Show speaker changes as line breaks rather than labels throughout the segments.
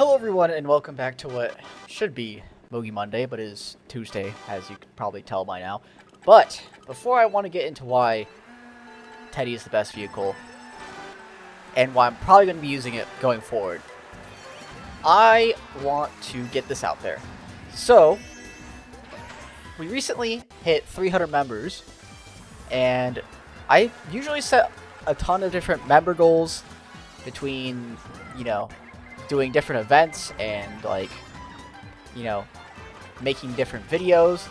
Hello everyone and welcome back to what should be Bogey Monday, but is Tuesday, as you can probably tell by now. But before I want to get into why Teddy is the best vehicle, and why I'm probably going to be using it going forward, I want to get this out there. So, we recently hit 300 members, and I usually set a ton of different member goals between, doing different events and, making different videos.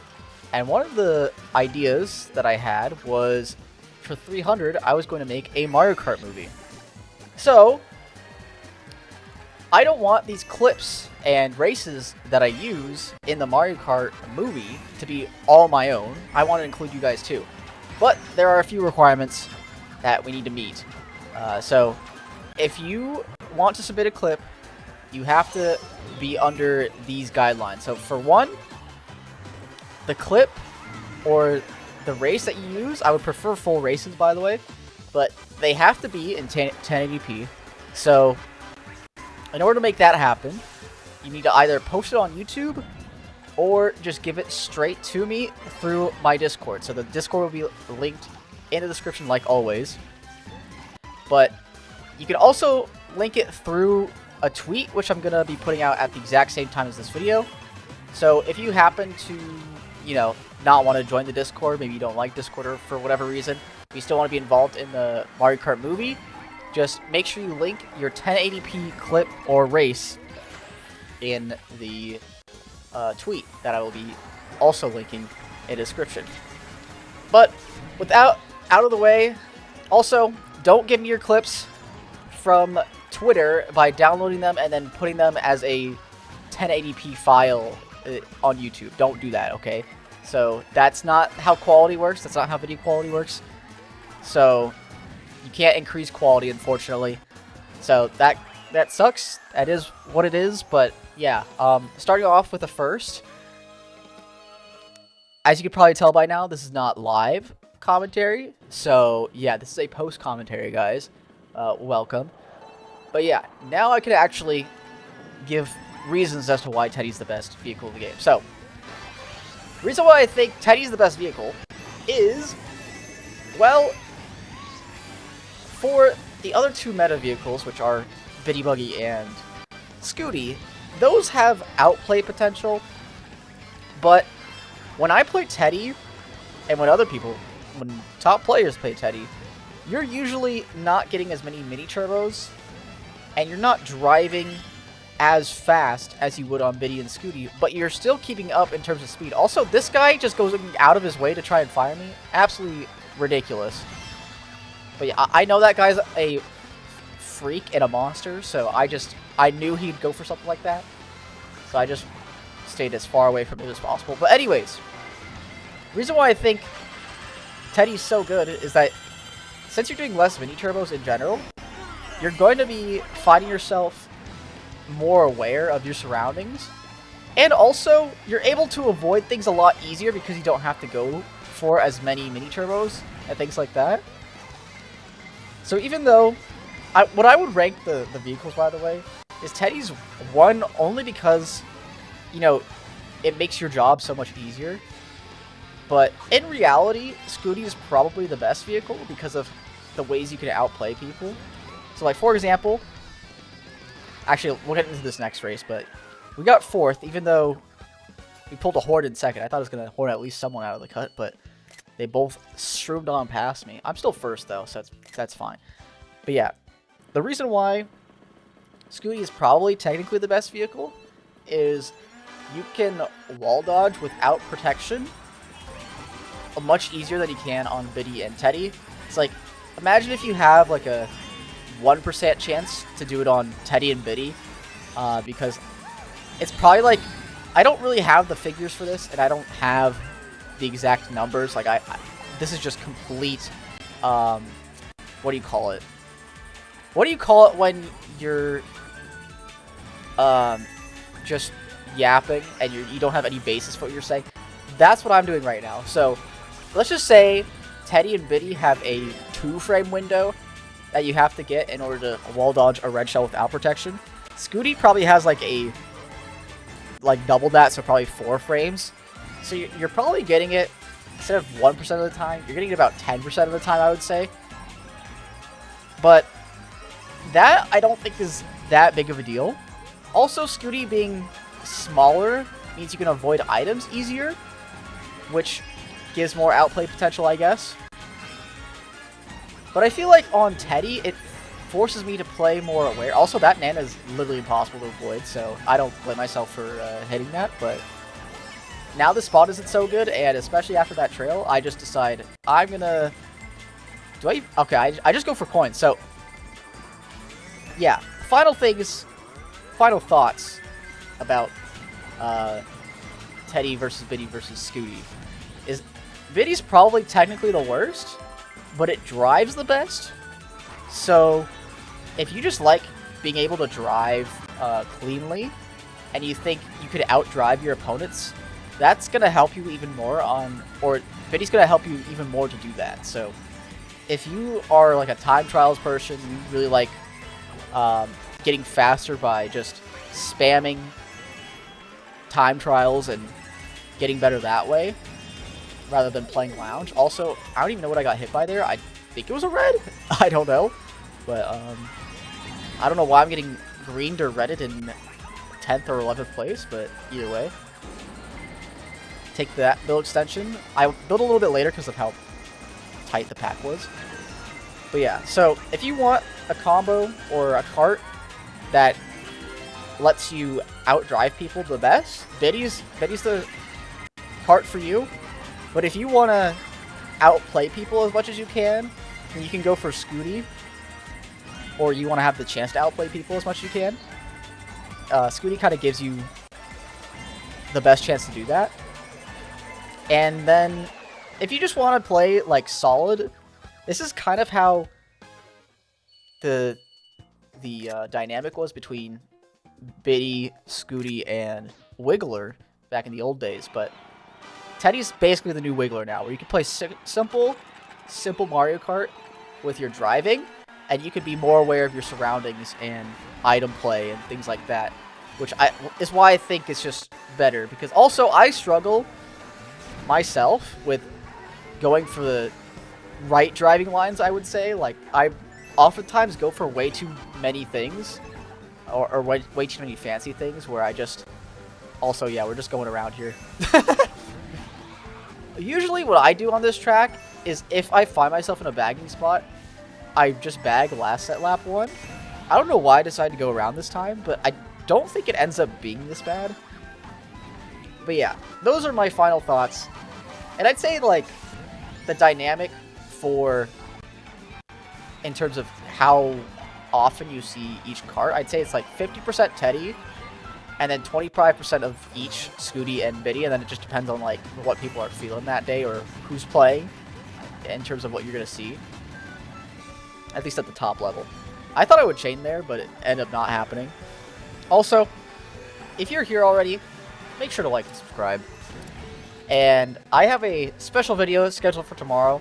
And one of the ideas that I had was, for 300, I was going to make a Mario Kart movie. So, I don't want these clips and races that I use in the Mario Kart movie to be all my own. I want to include you guys too. But there are a few requirements that we need to meet. So, if you want to submit a clip, you have to be under these guidelines. So for one, the clip or the race that you use, I would prefer full races, by the way, but they have to be in 1080p. So in order to make that happen, you need to either post it on YouTube or just give it straight to me through my Discord. So the Discord will be linked in the description like always. But you can also link it through a tweet, which I'm going to be putting out at the exact same time as this video. So if you happen to, not want to join the Discord, maybe you don't like Discord or for whatever reason, but you still want to be involved in the Mario Kart movie, just make sure you link your 1080p clip or race in the tweet that I will be also linking in the description. But without out of the way, also, don't give me your clips from Twitter by downloading them and then putting them as a 1080p file on YouTube. Don't do that, okay? So that's not how quality works. That's not how video quality works. So you can't increase quality, unfortunately. So that sucks. That is what it is. But yeah, starting off with the first. As you can probably tell by now, this is not live commentary. So yeah, this is a post commentary, guys. Welcome. But yeah, now I can actually give reasons as to why Teddy's the best vehicle in the game. So, the reason why I think Teddy's the best vehicle is, well, for the other two meta vehicles, which are Biddy Buggy and Scooty, those have outplay potential. But when I play Teddy, and when top players play Teddy, you're usually not getting as many mini turbos, and you're not driving as fast as you would on Biddy and Scooty, but you're still keeping up in terms of speed. Also, this guy just goes out of his way to try and fire me. Absolutely ridiculous. But yeah, I know that guy's a freak and a monster, so I knew he'd go for something like that. So I just stayed as far away from him as possible. But anyways, the reason why I think Teddy's so good is that since you're doing less mini turbos in general, you're going to be finding yourself more aware of your surroundings. And also, you're able to avoid things a lot easier because you don't have to go for as many mini turbos and things like that. So even though, what I would rank the vehicles, by the way, is Teddy's one only because, it makes your job so much easier. But in reality, Scooty is probably the best vehicle because of the ways you can outplay people. So, like, for example, actually, we'll get into this next race, but we got 4th, even though we pulled a Horde in 2nd. I thought it was going to Horde at least someone out of the cut, but they both shroomed on past me. I'm still 1st, though, so that's fine. But yeah, the reason why Scooty is probably technically the best vehicle is you can wall dodge without protection much easier than you can on Biddy and Teddy. It's like, imagine if you have, like, a 1% chance to do it on Teddy and Biddy, because it's probably like, I don't really have the figures for this, and I don't have the exact numbers. Like, this is just complete, what do you call it? What do you call it when you're, just yapping and you don't have any basis for what you're saying? That's what I'm doing right now. So, let's just say Teddy and Biddy have a 2-frame window that you have to get in order to wall dodge a red shell without protection. Scooty probably has like double that, so probably 4 frames. So you're probably getting it, instead of 1% of the time, you're getting it about 10% of the time, I would say. But that I don't think is that big of a deal. Also, Scooty being smaller means you can avoid items easier, which gives more outplay potential, I guess. But I feel like on Teddy, it forces me to play more aware. Also, that Nana is literally impossible to avoid, so I don't blame myself for hitting that. But now the spot isn't so good, and especially after that trail, I just decide I'm gonna... Okay, I just go for coins. So, yeah. Final thoughts about Teddy versus Biddy versus Scooty is Biddy's probably technically the worst, but it drives the best. So if you just like being able to drive cleanly and you think you could outdrive your opponents, that's going to help you even more or Biddy's going to help you even more to do that. So if you are like a time trials person, you really like getting faster by just spamming time trials and getting better that way rather than playing lounge. Also, I don't even know what I got hit by there. I think it was a red. I don't know. But I don't know why I'm getting greened or redded in 10th or 11th place, but either way. Take that build extension. I built a little bit later because of how tight the pack was. But yeah, so if you want a combo or a cart that lets you outdrive people the best, Biddy's the cart for you. But if you want to outplay people as much as you can, then you can go for Scooty. Or you want to have the chance to outplay people as much as you can. Scooty kind of gives you the best chance to do that. And then if you just want to play like solid, this is kind of how the dynamic was between Biddy, Scooty, and Wiggler back in the old days. But Teddy's basically the new Wiggler now, where you can play simple Mario Kart with your driving, and you can be more aware of your surroundings and item play and things like that, which is why I think it's just better. Because also, I struggle myself with going for the right driving lines, I would say. Like, I oftentimes go for way too many things, or way too many fancy things, where I just... Also, yeah, we're just going around here. Usually what I do on this track is if I find myself in a bagging spot, I just bag last at lap 1. I don't know why I decided to go around this time, but I don't think it ends up being this bad. But yeah, those are my final thoughts. And I'd say, like, the dynamic for... in terms of how often you see each cart, I'd say it's like 50% Teddy, and then 25% of each Scooty and Biddy, and then it just depends on like what people are feeling that day or who's playing in terms of what you're going to see. At least at the top level. I thought I would chain there, but it ended up not happening. Also, if you're here already, make sure to like and subscribe. And I have a special video scheduled for tomorrow,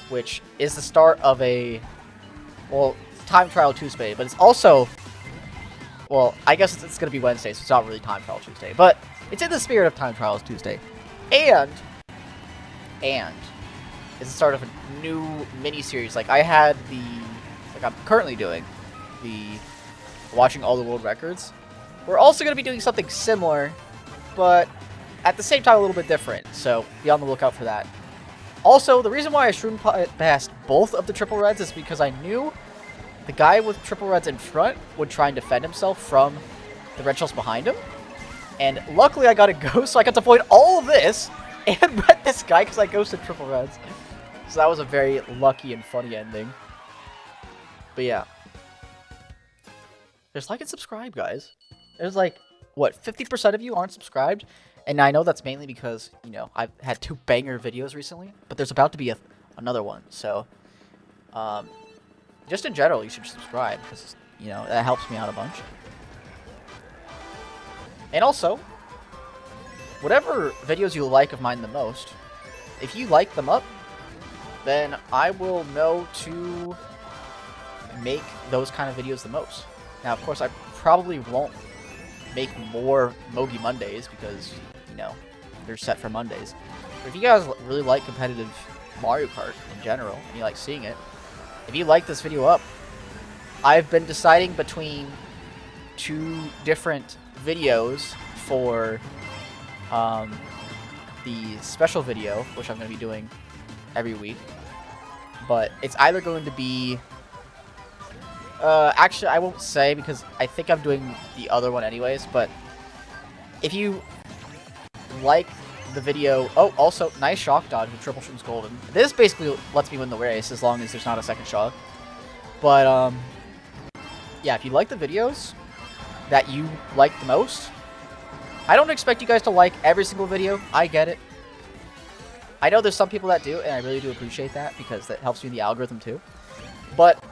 which is the start of a, well, Time Trial Tuesday, but it's also, well, I guess it's going to be Wednesday, so it's not really Time Trial Tuesday, but it's in the spirit of Time Trials Tuesday. And it's the start of a new mini-series. Like, I had I'm currently doing the Watching All the World Records. We're also going to be doing something similar, but at the same time a little bit different, so be on the lookout for that. Also, the reason why I streamed past both of the triple reds is because I knew the guy with triple reds in front would try and defend himself from the red shells behind him. And luckily I got a ghost, so I got to avoid all of this and red this guy because I ghosted triple reds. So that was a very lucky and funny ending. But yeah. Just like and subscribe, guys. There's like, what, 50% of you aren't subscribed? And I know that's mainly because, you know, I've had 2 banger videos recently, but there's about to be another one. So, just in general, you should subscribe because, you know, that helps me out a bunch. And also, whatever videos you like of mine the most, if you like them up, then I will know to make those kind of videos the most. Now, of course, I probably won't make more Mogi Mondays because, you know, they're set for Mondays. But if you guys really like competitive Mario Kart in general, and you like seeing it, if you like this video up, I've been deciding between 2 different videos for the special video, which I'm going to be doing every week. But it's either going to be... actually, I won't say because I think I'm doing the other one anyways, but if you like the video... Oh, also, nice shock dodge with triple shrooms golden. This basically lets me win the race as long as there's not a second shock. But, yeah, if you like the videos that you like the most, I don't expect you guys to like every single video. I get it. I know there's some people that do, and I really do appreciate that because that helps me in the algorithm too. But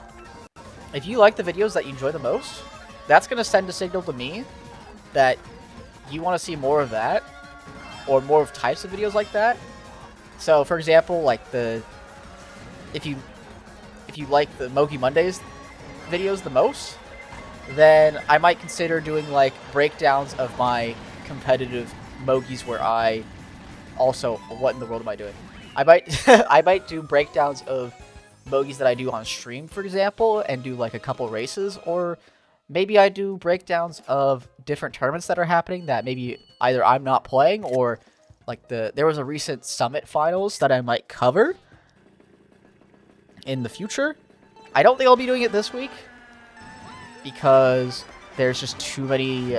if you like the videos that you enjoy the most, that's going to send a signal to me that you want to see more of that or more of types of videos like that. So, for example, like if you like the Mogi Mondays videos the most, then I might consider doing like breakdowns of my competitive Mogis where I also, what in the world am I doing? I might I might do breakdowns of Mogis that I do on stream, for example, and do like a couple races, or maybe I do breakdowns of different tournaments that are happening that maybe either I'm not playing or like there was a recent Summit Finals that I might cover in the future. I don't think I'll be doing it this week because there's just too many...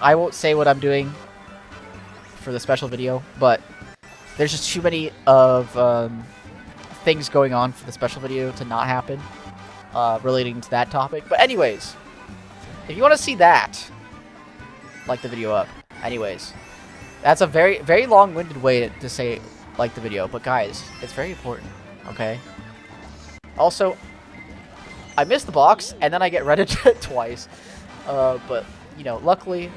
I won't say what I'm doing for the special video, but there's just too many of things going on for the special video to not happen relating to that topic. But anyways, if you want to see that, like the video up. Anyways, that's a very, very long-winded way to say like the video. But guys, it's very important, okay? Also, I missed the box, and then I get redded twice. But, you know, luckily,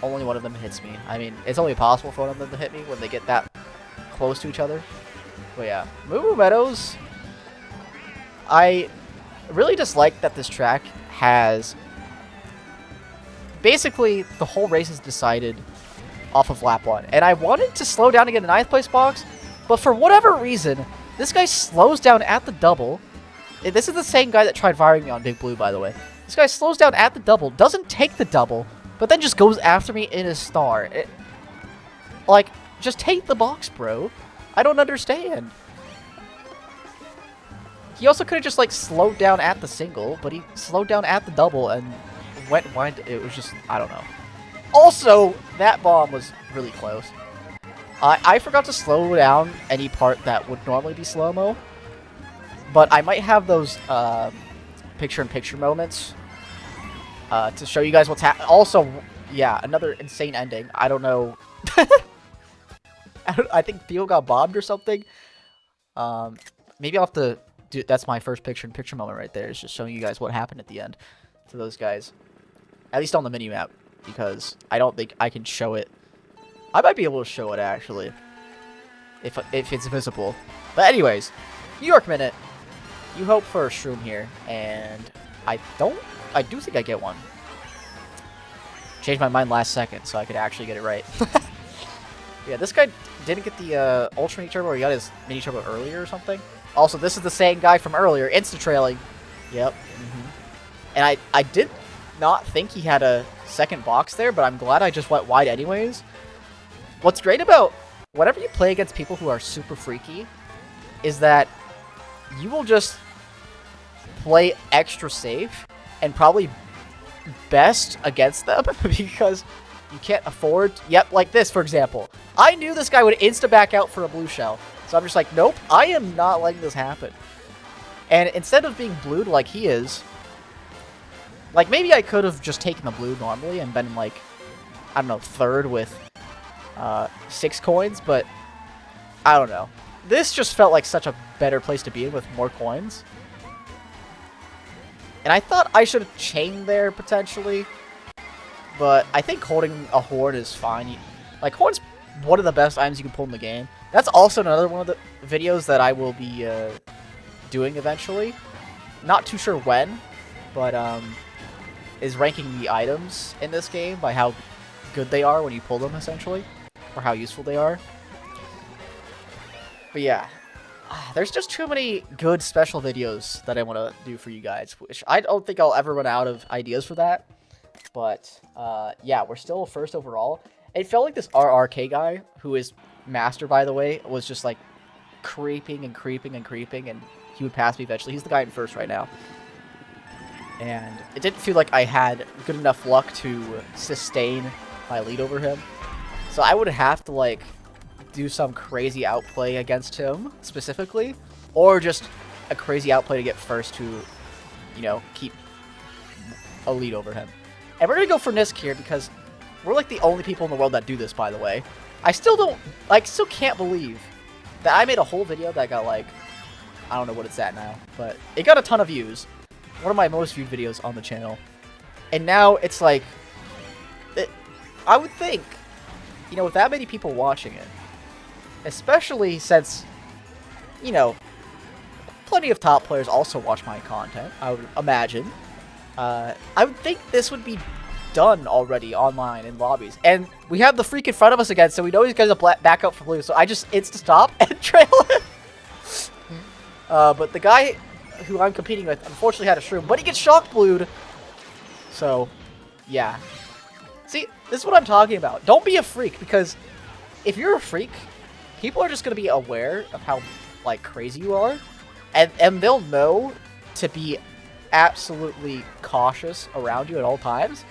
only one of them hits me. I mean, it's only possible for one of them to hit me when they get that close to each other. But yeah, Moo Moo Meadows, I really dislike that this track has... Basically, the whole race is decided off of lap 1. And I wanted to slow down to get a 9th place box, but for whatever reason, this guy slows down at the double. This is the same guy that tried firing me on Big Blue, by the way. This guy slows down at the double, doesn't take the double, but then just goes after me in his star. Like, just take the box, bro. I don't understand. He also could have just, like, slowed down at the single, but he slowed down at the double and went wide. It was just, I don't know. Also, that bomb was really close. I forgot to slow down any part that would normally be slow-mo. But I might have those picture-in-picture moments to show you guys what's happening. Also, yeah, another insane ending. I don't know. I think Theo got bombed or something. Maybe I'll have to do... That's my first picture-in-picture moment right there. It's just showing you guys what happened at the end to those guys. At least on the mini-map. Because I don't think I can show it. I might be able to show it, actually. If it's visible. But anyways, New York Minute. You hope for a shroom here, and I do think I get one. Changed my mind last second, so I could actually get it right. Yeah, this guy didn't get the Ultra Mini Turbo, or he got his Mini Turbo earlier or something. Also, this is the same guy from earlier, insta-trailing. Yep. And I did not think he had a second box there, but I'm glad I just went wide anyways. What's great about whenever you play against people who are super freaky is that you will just play extra safe and probably best against them because you can't afford... Yep, like this, for example. I knew this guy would insta-back out for a blue shell. So I'm just like, nope, I am not letting this happen. And instead of being blued like he is... Like, maybe I could have just taken the blue normally and been, like, I don't know, third with 6 coins, but I don't know. This just felt like such a better place to be in with more coins. And I thought I should have chained there, potentially. But I think holding a horn is fine. Like, horn's one of the best items you can pull in the game. That's also another one of the videos that I will be doing eventually. Not too sure when, but is ranking the items in this game by how good they are when you pull them, essentially, or how useful they are. But yeah, there's just too many good special videos that I want to do for you guys, which I don't think I'll ever run out of ideas for that. But yeah, we're still first overall. It felt like this RRK guy, who is master, by the way, was just like creeping and creeping and creeping, and he would pass me eventually. He's the guy in first right now. And it didn't feel like I had good enough luck to sustain my lead over him. So I would have to, like, do some crazy outplay against him, specifically. Or just a crazy outplay to get first to, you know, keep a lead over him. And we're going to go for Nisk here because we're, like, the only people in the world that do this, by the way. I still can't believe that I made a whole video that got, like, I don't know what it's at now, but it got a ton of views. One of my most viewed videos on the channel. And now it's like, I would think, you know, with that many people watching it, especially since, you know, plenty of top players also watch my content, I would imagine, I would think this would be done already online in lobbies. And we have the freak in front of us again, so we know he's going to back up for blue, so I just insta-stop and trail him. But the guy who I'm competing with unfortunately had a shroom, but he gets shock blued. So, yeah. See, this is what I'm talking about. Don't be a freak, because if you're a freak, people are just going to be aware of how, like, crazy you are, and they'll know to be absolutely cautious around you at all times.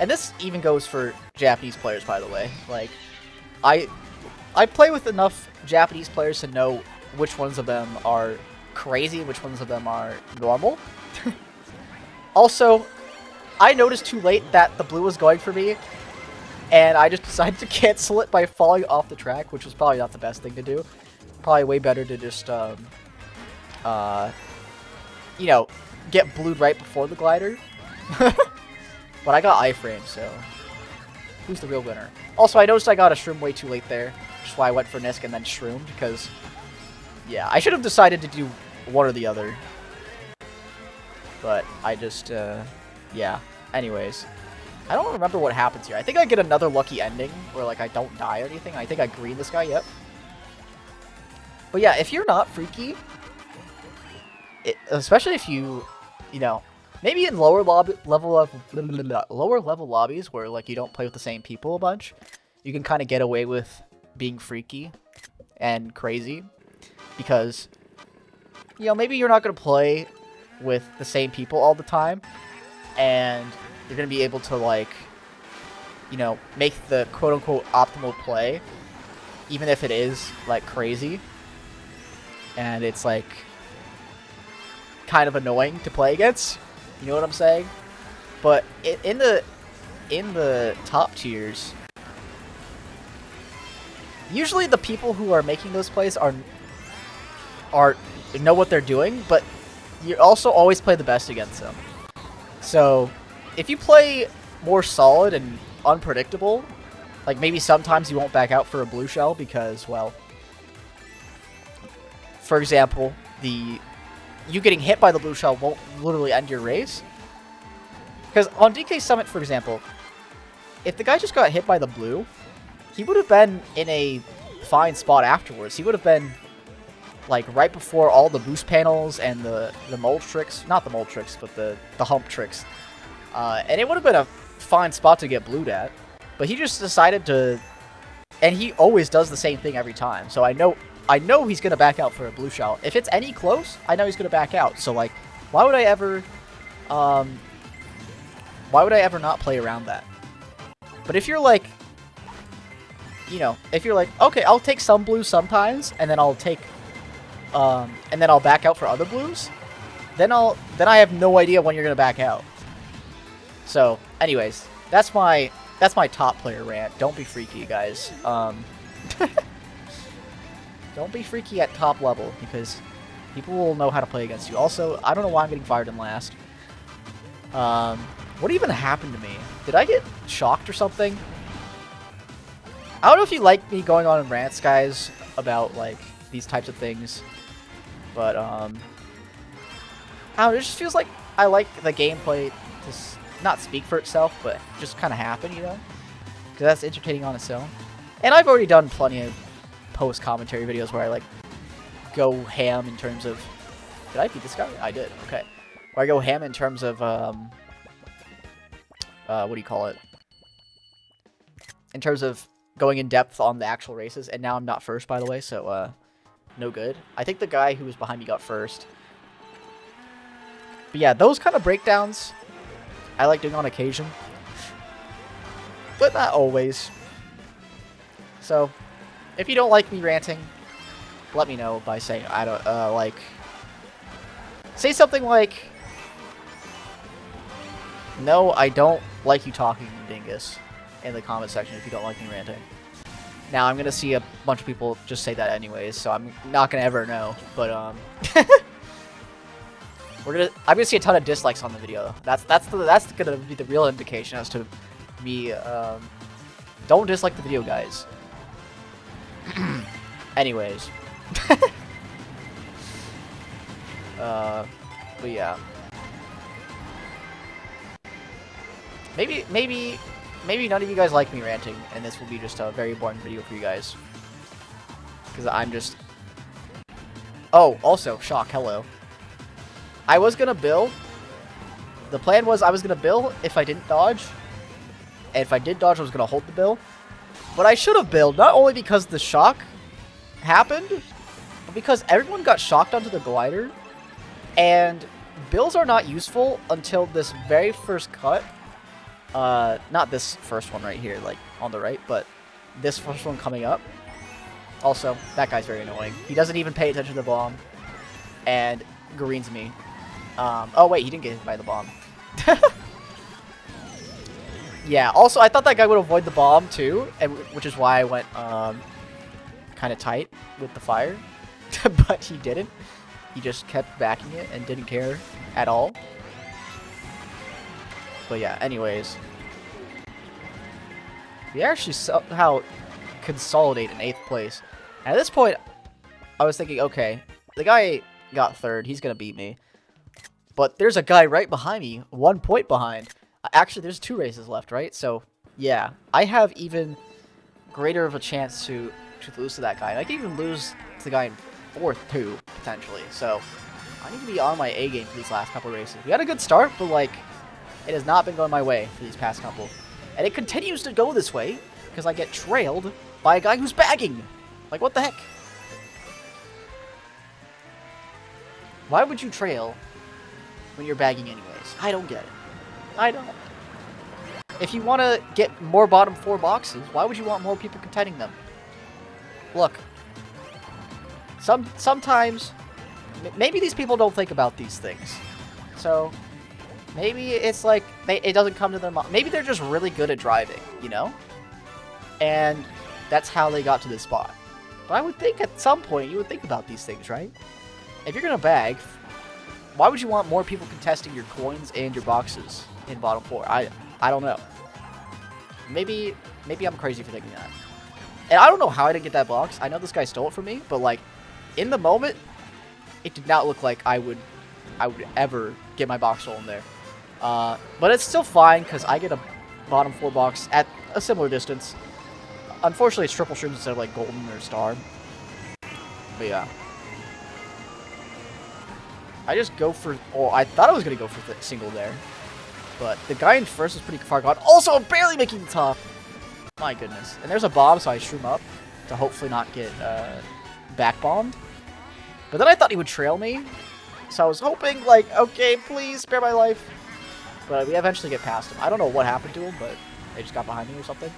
And this even goes for Japanese players, by the way. Like, I play with enough Japanese players to know which ones of them are crazy, which ones of them are normal. Also, I noticed too late that the blue was going for me, and I just decided to cancel it by falling off the track, which was probably not the best thing to do. Probably way better to just, you know, get blued right before the glider. But I got iframe, so who's the real winner? Also, I noticed I got a shroom way too late there, which is why I went for Nisk and then shroomed, because, yeah, I should have decided to do one or the other. But I just, yeah. Anyways, I don't remember what happens here. I think I get another lucky ending where, like, I don't die or anything. I think I green this guy, yep. But yeah, if you're not freaky, especially if you know, maybe in lower level lobbies where, like, you don't play with the same people a bunch, you can kind of get away with being freaky and crazy because, you know, maybe you're not going to play with the same people all the time, and you're going to be able to, like, you know, make the quote-unquote optimal play, even if it is, like, crazy, and it's, like, kind of annoying to play against. You know what I'm saying? But in the top tiers, usually the people who are making those plays are know what they're doing, but you also always play the best against them. So if you play more solid and unpredictable, like maybe sometimes you won't back out for a blue shell because, well, for example, you getting hit by the blue shell won't literally end your race. Because on DK Summit, for example, if the guy just got hit by the blue, he would have been in a fine spot afterwards. He would have been, like, right before all the boost panels and the mold tricks. Not the mold tricks, but the hump tricks. And it would have been a fine spot to get blued at. But he just decided to... And he always does the same thing every time. So I know he's going to back out for a blue shell. If it's any close, I know he's going to back out. So, like, why would I ever not play around that? But if you're like, you know, if you're like, okay, I'll take some blues sometimes, and then I'll take, and then I'll back out for other blues, then I have no idea when you're going to back out. So, anyways, that's my top player rant. Don't be freaky, guys. Don't be freaky at top level, because people will know how to play against you. Also, I don't know why I'm getting fired in last. What even happened to me? Did I get shocked or something? I don't know if you like me going on rants, guys, about, like, these types of things. But, I don't know, it just feels like I like the gameplay to not speak for itself, but just kind of happen, you know? Because that's entertaining on its own. And I've already done plenty of post-commentary videos where I, like, go ham in terms of... Did I beat this guy? I did. Okay. Where I go ham in terms of, what do you call it? In terms of going in depth on the actual races. And now I'm not first, by the way, so, no good. I think the guy who was behind me got first. But yeah, those kind of breakdowns I like doing on occasion. But not always. So, if you don't like me ranting, let me know by saying, I don't, like... Say something like... No, I don't like you talking, dingus, in the comment section if you don't like me ranting. Now, I'm gonna see a bunch of people just say that anyways, so I'm not gonna ever know, but, I'm gonna see a ton of dislikes on the video. That's gonna be the real indication as to me, don't dislike the video, guys. Anyways. But yeah. Maybe none of you guys like me ranting, and this will be just a very boring video for you guys. Because I'm just... Oh, also, shock, hello. I was gonna build. The plan was I was gonna build if I didn't dodge. And if I did dodge, I was gonna hold the bill. But I should have built, not only because the shock happened, but because everyone got shocked onto the glider. And bills are not useful until this very first cut. Not this first one right here, like on the right, but this first one coming up. Also, that guy's very annoying. He doesn't even pay attention to the bomb. And greens me. Oh wait, he didn't get hit by the bomb. Yeah, also, I thought that guy would avoid the bomb too, and which is why I went, kind of tight with the fire. But he didn't. He just kept backing it and didn't care at all. But yeah, anyways. We actually somehow consolidate in 8th place. And at this point, I was thinking, okay, the guy got 3rd. He's going to beat me. But there's a guy right behind me, 1 point behind. Actually, there's 2 races left, right? So, yeah, I have even greater of a chance to lose to that guy. And I can even lose to the guy in 4th, too, potentially. So, I need to be on my A game for these last couple races. We had a good start, but, like, it has not been going my way for these past couple. And it continues to go this way, because I get trailed by a guy who's bagging. Like, what the heck? Why would you trail when you're bagging anyways? I don't get it. I don't. If you want to get more bottom 4 boxes, why would you want more people contending them? Look. Sometimes, maybe these people don't think about these things. So, maybe it's like, it doesn't come to their mind. Maybe they're just really good at driving, you know? And that's how they got to this spot. But I would think at some point you would think about these things, right? If you're going to bag, why would you want more people contesting your coins and your boxes in bottom 4? I don't know. Maybe I'm crazy for thinking that. And I don't know how I didn't get that box. I know this guy stole it from me, but like, in the moment, it did not look like I would ever get my box stolen there. But it's still fine, because I get a bottom 4 box at a similar distance. Unfortunately, it's triple shrooms instead of, like, golden or star. But, yeah. I just go for... Oh, I thought I was going to go for the single there. But the guy in first is pretty far gone. Also, I'm barely making the top. My goodness. And there's a bomb, so I shroom up to hopefully not get back bombed. But then I thought he would trail me. So I was hoping, like, okay, please spare my life. But we eventually get past him. I don't know what happened to him, but they just got behind me or something.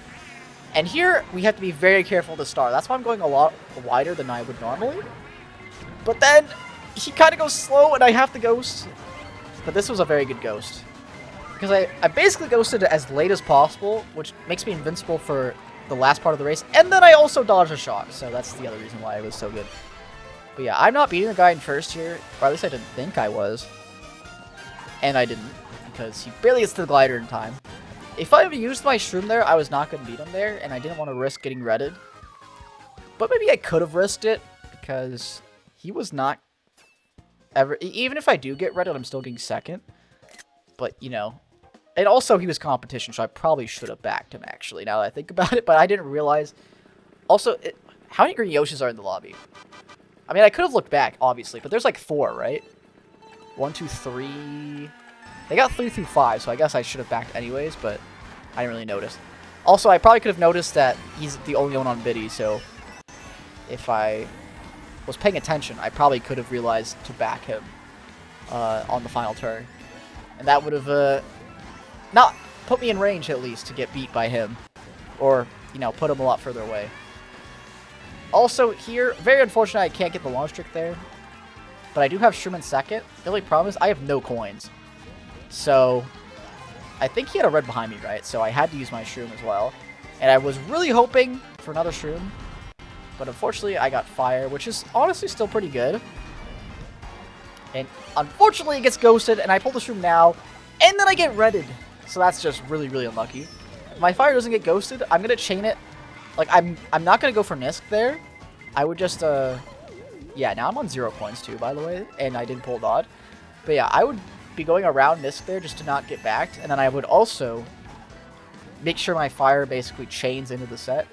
And here, we have to be very careful to start. That's why I'm going a lot wider than I would normally. But then, he kind of goes slow, and I have to ghost. But this was a very good ghost. Because I basically ghosted as late as possible, which makes me invincible for the last part of the race. And then I also dodged a shock, so that's the other reason why it was so good. But yeah, I'm not beating the guy in first here, or at least I didn't think I was. And I didn't, because he barely gets to the glider in time. If I used my shroom there, I was not going to beat him there, and I didn't want to risk getting redded. But maybe I could have risked it, because he was not ever... Even if I do get redded, I'm still getting second. But, you know, and also he was competition, so I probably should have backed him, actually, now that I think about it. But I didn't realize. Also, how many green Yoshis are in the lobby? I mean, I could have looked back, obviously, but there's like 4, right? 1, 2, 3. They got 3 through 5, so I guess I should have backed anyways, but I didn't really notice. Also, I probably could have noticed that he's the only one on Biddy, so if I was paying attention, I probably could have realized to back him on the final turn. And that would have not put me in range, at least, to get beat by him. Or, you know, put him a lot further away. Also, here, very unfortunate I can't get the launch trick there. But I do have Shroom in second. The only problem is I have no coins. So, I think he had a red behind me, right? So I had to use my Shroom as well. And I was really hoping for another Shroom. But unfortunately, I got Fire, which is honestly still pretty good. And unfortunately, it gets ghosted, and I pull the Shroom now. And then I get redded. So that's just really, really unlucky. If my Fire doesn't get ghosted, I'm going to chain it. Like, I'm not going to go for Nisk there. I would just, yeah, now I'm on 0 coins too, by the way. And I didn't pull Nod. But yeah, I would be going around Nisk there just to not get backed. And then I would also make sure my Fire basically chains into the set,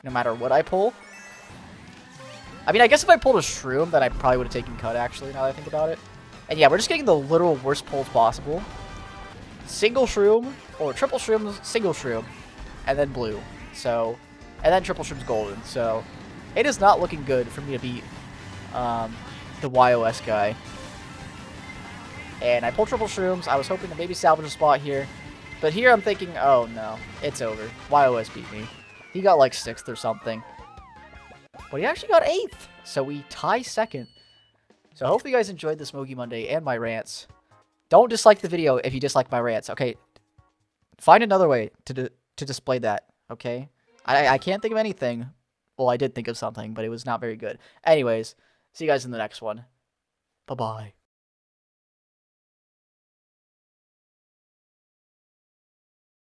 no matter what I pull. I mean, I guess if I pulled a Shroom, then I probably would have taken Cut, actually, now that I think about it. And yeah, we're just getting the literal worst pulls possible. Single Shroom, or triple Shroom, single Shroom, and then blue. So, and then triple Shroom's golden. So, it is not looking good for me to beat the YOS guy. And I pulled triple Shrooms. I was hoping to maybe salvage a spot here. But here I'm thinking, oh no, it's over. YOS beat me. He got like 6th or something. But he actually got 8th. So we tie 2nd. So I hope you guys enjoyed this Mogi Monday and my rants. Don't dislike the video if you dislike my rants, okay? Find another way to display that, okay? I can't think of anything. Well, I did think of something, but it was not very good. Anyways, see you guys in the next one. Bye-bye.